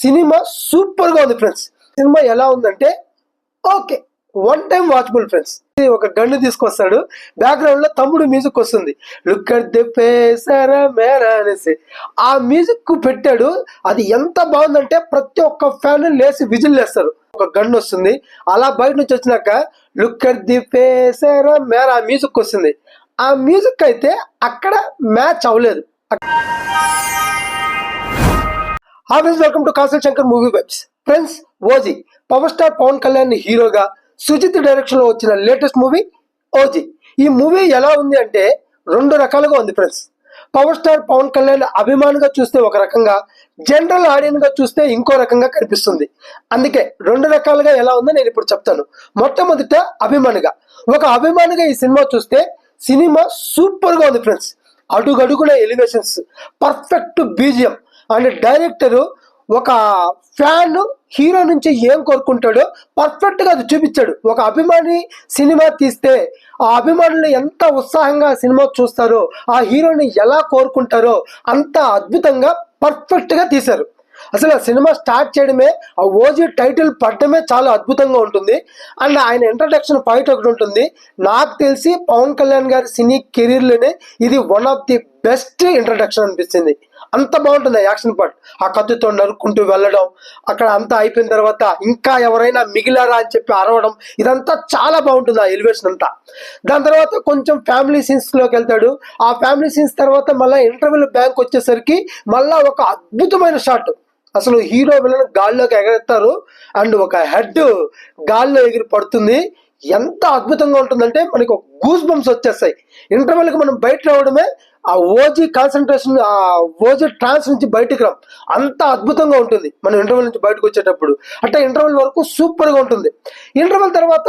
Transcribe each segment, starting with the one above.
Cinema super గా ఉంది friends. Cinema ఎలా ఉందంటే okay, one time watchable friends. ఒక గన్ను తీసుకొస్తాడు, బ్యాక్గ్రౌండ్ లో తమ్ముడు మ్యూజిక్ వస్తుంది, లుక్ అట్ ది ఫేస్ మేరా అనేసి ఆ మ్యూజిక్ పెట్టాడు. అది ఎంత బాగుందంటే ప్రతి ఒక్క ఫ్యాన్ లేసి విజిల్ వేస్తారు. ఒక గన్ వస్తుంది, అలా బయట నుంచి వచ్చినాక లుక్ అట్ ది ఫేస్ మేరా మ్యూజిక్ వస్తుంది. ఆ మ్యూజిక్ అయితే అక్కడ మ్యాచ్ అవ్వలేదు. Welcome to Kasal Shankar movie vibes. Friends, OG power star Pawan Kalyan హీరోగా సుజిత్ డైరెక్షన్ లో వచ్చిన లేటెస్ట్ మూవీ ఓజీ. ఈ మూవీ ఎలా ఉంది అంటే రెండు రకాలుగా ఉంది friends. Power star Pawan Kalyan అభిమానిగా చూస్తే ఒక రకంగా, జనరల్ ఆడియన్స్ గా చూస్తే ఇంకో రకంగా కనిపిస్తుంది. అందుకే రెండు రకాలుగా ఎలా ఉందో నేను ఇప్పుడు చెప్తాను. మొట్టమొదట అభిమానిగా, ఒక అభిమానిగా ఈ సినిమా చూస్తే సినిమా సూపర్ గా ఉంది ఫ్రెండ్స్. అడుగడుగున elevations, perfect BGM and director ఒక ఫ్యాన్ హీరో నుంచి ఏం కోరుకుంటాడో పర్ఫెక్ట్ గా అది చూపించాడు. ఒక అభిమాని సినిమా తీస్తే ఆ అభిమానులు ఎంత ఉత్సాహంగా సినిమా చూస్తారో, ఆ హీరోని ఎలా కోరుకుంటారో అంత అద్భుతంగా పర్ఫెక్ట్ గా తీశారు. అసలు ఆ సినిమా స్టార్ట్ చేయడమే, ఆ ఓజీ టైటిల్ పడడమే చాలా అద్భుతంగా ఉంటుంది. అండ్ ఆయన ఇంట్రడక్షన్ ఫైట్ ఒకటి ఉంటుంది. నాకు తెలిసి పవన్ కళ్యాణ్ గారి సినీ కెరీర్లోనే ఇది one of the best introduction అనిపించింది. అంత బాగుంటుంది యాక్షన్ పార్ట్. ఆ కత్తితో నరుక్కుంటూ వెళ్ళడం, అక్కడ అంతా అయిపోయిన తర్వాత ఇంకా ఎవరైనా మిగిలారా అని చెప్పి అరవడం, ఇదంతా చాలా బాగుంటుంది ఆ ఎలివేషన్ అంతా. దాని తర్వాత కొంచెం ఫ్యామిలీ సీన్స్ లోకి వెళ్తాడు. ఆ ఫ్యామిలీ సీన్స్ తర్వాత మళ్ళీ ఇంటర్వెల్ బ్యాంక్ వచ్చేసరికి మళ్ళా ఒక అద్భుతమైన షాట్. అసలు హీరో విలన్ గాల్లోకి ఎగరేస్తారు అండ్ ఒక హెడ్ గాల్లో ఎగిరి పడుతుంది. ఎంత అద్భుతంగా ఉంటుందంటే మనకి ఒక గూస్ బంప్స్ వచ్చేస్తాయి. ఇంటర్వెల్ కి మనం బయట రావడమే ఆ ఓజీ కాన్సన్ట్రేషన్, ఆ ఓజీ ట్రాన్స్ నుంచి బయటకు రాం, అంత అద్భుతంగా ఉంటుంది మనం ఇంటర్వెల్ నుంచి బయటకు వచ్చేటప్పుడు. అంటే ఇంటర్వెల్ వరకు సూపర్ గా ఉంటుంది. ఇంటర్వెల్ తర్వాత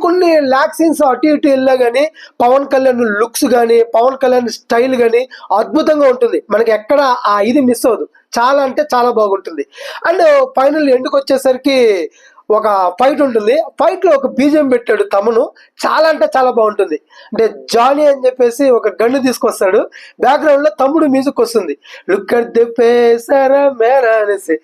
కొన్ని ల్యాక్ సీన్స్ అటు ఇటు వెళ్ళా కానీ పవన్ కళ్యాణ్ లుక్స్ కానీ పవన్ కళ్యాణ్ స్టైల్ కానీ అద్భుతంగా ఉంటుంది. మనకి ఎక్కడ ఆ ఇది మిస్ అవ్వదు. చాలా అంటే చాలా బాగుంటుంది. అండ్ ఫైనల్ ఎండ్కి వచ్చేసరికి ఒక ఫైట్ ఉంటుంది. ఫైట్ లో ఒక బీజిఎం పెట్టాడు తమను, చాలా అంటే చాలా బాగుంటుంది. అంటే జానీ అని చెప్పేసి ఒక గన్ను తీసుకొస్తాడు, బ్యాక్గ్రౌండ్ లో తమ్ముడు మ్యూజిక్ వస్తుంది, లుక్ అట్ ది ఫేస్ మేరా అనేసి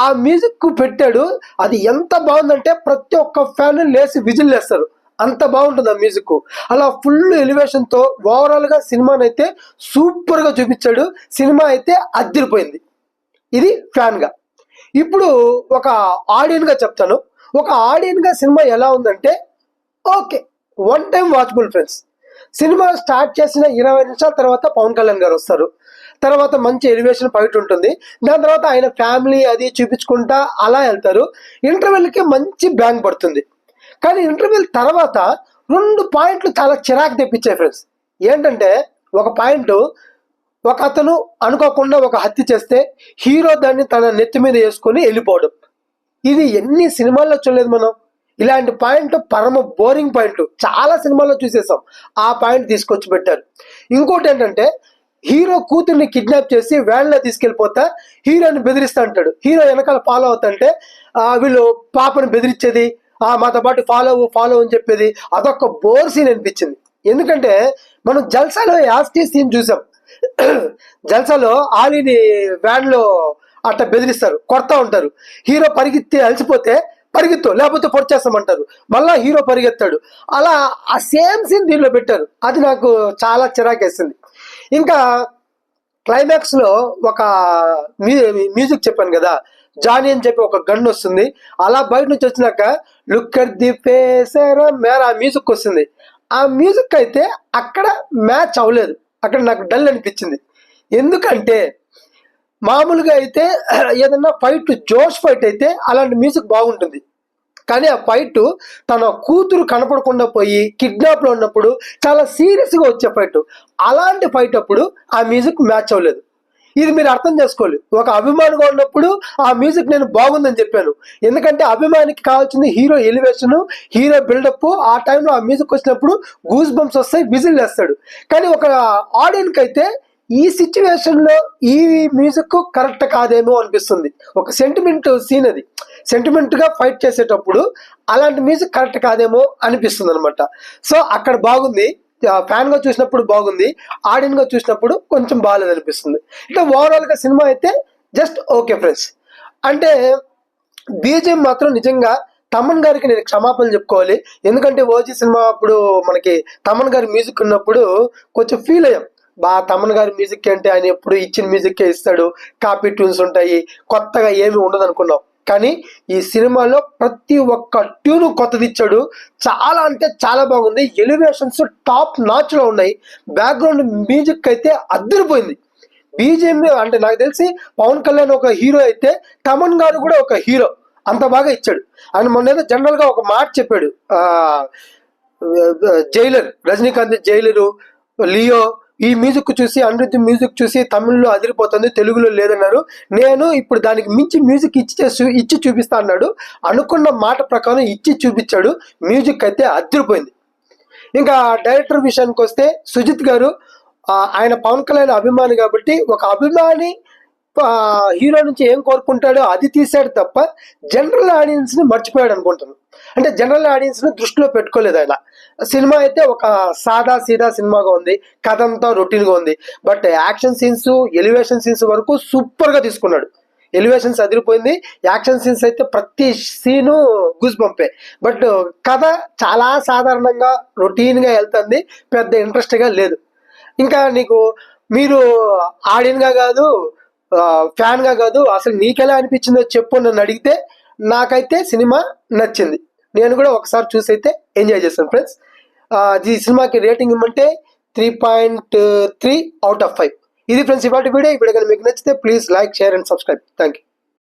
ఆ మ్యూజిక్ పెట్టాడు. అది ఎంత బాగుందంటే ప్రతి ఒక్క ఫ్యాన్ లేసి విజిల్ వేస్తారు. అంత బాగుంటుంది ఆ మ్యూజిక్. అలా ఫుల్ ఎలివేషన్ తో ఓవరాల్ గా సినిమాని అయితే సూపర్ గా చూపించాడు. సినిమా అయితే అదిరిపోయింది. ఇది ఫ్యాన్ గా. ఇప్పుడు ఒక ఆడియన్ గా చెప్తాను. ఒక ఆడియన్ గా సినిమా ఎలా ఉందంటే okay, one time watchable friends. Cinema start చేసిన 20 నిమిషాల తర్వాత పవన్ కళ్యాణ్ గారు వస్తారు. తర్వాత మంచి ఎలివేషన్ ఫైట్ ఉంటుంది. దాని తర్వాత ఆయన ఫ్యామిలీ అది చూపించుకుంటా అలా వెళ్తారు. ఇంటర్వెల్కి మంచి బ్యాంగ్ పడుతుంది. కానీ ఇంటర్వెల్ తర్వాత 2 పాయింట్లు చాలా చిరాకు తెప్పించాయి ఫ్రెండ్స్. ఏంటంటే ఒక పాయింట్, ఒక అతను అనుకోకుండా ఒక హత్య చేస్తే హీరో దాన్ని తన నెత్తి మీద వేసుకొని వెళ్ళిపోవడం. ఇది ఎన్ని సినిమాల్లో చూడలేదు మనం. ఇలాంటి పాయింట్ పరమ బోరింగ్ పాయింట్ చాలా సినిమాల్లో చూసేసాం. ఆ పాయింట్ తీసుకొచ్చి పెట్టారు. ఇంకోటి ఏంటంటే హీరో కూతుర్ని కిడ్నాప్ చేసి వ్యాన్లో తీసుకెళ్ళిపోతా హీరోని బెదిరిస్తా అంటాడు. హీరో వెనకాల ఫాలో అవుతుంటే వీళ్ళు పాపను బెదిరించేది, మాతో పాటు ఫాలో అని చెప్పేది, అదొక బోర్ సీన్ అనిపించింది. ఎందుకంటే మనం జల్సాలో యాస్టీ సీన్ చూసాం. జల్సాలో ఆలీని వ్యాన్ లో అట్లా బెదిరిస్తారు, కొడతా ఉంటారు. హీరో పరిగెత్తి అలసిపోతే పరిగెత్తు లేకపోతే పొడిచేస్తామంటారు, మళ్ళా హీరో పరిగెత్తాడు. అలా ఆ సేమ్ సీన్ దీనిలో పెట్టారు. అది నాకు చాలా చిరాకేసింది. ఇంకా క్లైమాక్స్ లో ఒక మ్యూజిక్ చెప్పాను కదా, జానీ అని చెప్పి ఒక గన్ వస్తుంది. అలా బయట నుంచి వచ్చినాక లుక్ అట్ ది ఫేస్ మేరా మ్యూజిక్ వస్తుంది. ఆ మ్యూజిక్ అయితే అక్కడ మ్యాచ్ అవ్వలేదు. అక్కడ నాకు డల్ అనిపించింది. ఎందుకంటే మామూలుగా అయితే ఏదన్నా ఫైట్ జోష్ ఫైట్ అయితే అలాంటి మ్యూజిక్ బాగుంటుంది. కానీ ఆ ఫైట్ తన కూతురు కనపడకుండా పోయి కిడ్నాప్ లో ఉన్నప్పుడు చాలా సీరియస్ గా వచ్చే ఫైట్. అలాంటి ఫైట్ అప్పుడు ఆ మ్యూజిక్ మ్యాచ్ అవ్వలేదు. ఇది మీరు అర్థం చేసుకోవాలి. ఒక అభిమానిగా ఉన్నప్పుడు ఆ మ్యూజిక్ నేను బాగుందని చెప్పాను. ఎందుకంటే అభిమానికి కావాల్సింది హీరో ఎలివేషన్, హీరో బిల్డప్. ఆ టైంలో ఆ మ్యూజిక్ వచ్చినప్పుడు గూస్ బంప్స్ వస్తాయి, విజిల్ వేస్తాడు. కానీ ఒక ఆడియన్స్ అయితే ఈ సిచ్యువేషన్ లో ఈ మ్యూజిక్ కరెక్ట్ కాదేమో అనిపిస్తుంది. ఒక సెంటిమెంట్ సీన్, అది సెంటిమెంట్ గా ఫైట్ చేసేటప్పుడు అలాంటి మ్యూజిక్ కరెక్ట్ కాదేమో అనిపిస్తుంది అనమాట. సో అక్కడ బాగుంది, ఫ్యాన్ గా చూసినప్పుడు బాగుంది, ఆడియన్ గా చూసినప్పుడు కొంచెం బాగాలేదు అనిపిస్తుంది. ఇట్లా ఓవరాల్ గా సినిమా అయితే జస్ట్ ఓకే ఫ్రెండ్స్. అంటే బీజిఎం మాత్రం నిజంగా తమన్ గారికి నేను క్షమాపణలు చెప్పుకోవాలి. ఎందుకంటే ఓజీ సినిమా అప్పుడు మనకి తమన్ గారి మ్యూజిక్ ఉన్నప్పుడు కొంచెం ఫీల్ అయ్యాం. తమన్ గారి మ్యూజిక్ అంటే ఆయన ఎప్పుడు ఇచ్చిన మ్యూజిక్కే ఇస్తాడు, కాపీ ట్యూన్స్ ఉంటాయి, కొత్తగా ఏమి ఉండదు అనుకున్నాం. కానీ ఈ సినిమాలో ప్రతి ఒక్క ట్యూన్ కొత్తది ఇచ్చాడు. చాలా అంటే చాలా బాగుంది. ఎలివేషన్స్ టాప్ నాచ్ లో ఉన్నాయి. బ్యాక్గ్రౌండ్ మ్యూజిక్ అయితే అద్దరిపోయింది. బీజిఎం అంటే నాకు తెలిసి పవన్ కళ్యాణ్ ఒక హీరో అయితే తమన్ గారు కూడా ఒక హీరో, అంత బాగా ఇచ్చాడు. ఆయన మొన్న ఏదో జనరల్ గా ఒక మాట చెప్పాడు, జైలర్ రజనీకాంత్, జైలరు, లియో ఈ మ్యూజిక్ చూసి, అనిరుద్ధ్ మ్యూజిక్ చూసి తమిళ్లో అదిరిపోతుంది, తెలుగులో లేదన్నారు. నేను ఇప్పుడు దానికి మించి మ్యూజిక్ ఇచ్చి చూపిస్తా అన్నాడు. అనుకున్న మాట ప్రకారం ఇచ్చి చూపించాడు. మ్యూజిక్ అయితే అదిరిపోయింది. ఇంకా డైరెక్టర్ విషయానికి వస్తే సుజిత్ గారు, ఆయన పవన్ కళ్యాణ్ అభిమాని కాబట్టి ఒక అభిమాని హీరో నుంచి ఏం కోరుకుంటాడో అది తీశాడు తప్ప జనరల్ ఆడియన్స్ ని మర్చిపోయాడు అనుకుంటాను. అంటే జనరల్ ఆడియన్స్ ని దృష్టిలో పెట్టుకోలేదు ఆయన. సినిమా అయితే ఒక సాదా సీదా సినిమాగా ఉంది, కథ అంతా రొటీన్ గా ఉంది. But action scenes, elevation scenes వరకు సూపర్ గా తీసుకున్నాడు. ఎలివేషన్స్ అదిరిపోయింది. యాక్షన్ సీన్స్ అయితే ప్రతి సీను గూస్ బంపే. బట్ కథ చాలా సాధారణంగా రొటీన్ గా వెళ్తుంది, పెద్ద ఇంట్రెస్ట్ గా లేదు. ఇంకా మీరు ఆడియన్ గా కాదు, ఫ్యాన్ గా కాదు, అసలు నీకెలా అనిపించిందో చెప్పు నన్ను అడిగితే నాకైతే సినిమా నచ్చింది. నేను కూడా ఒకసారి చూసి అయితే ఎంజాయ్ చేస్తాను ఫ్రెండ్స్. ఈ సినిమాకి రేటింగ్ ఇవ్వమంటే 3.3 out of 5. ఇది ఫ్రెండ్స్ ఇవాటి వీడియో. ఈ వీడియో కానీ మీకు నచ్చితే please like, share and subscribe. Thank you.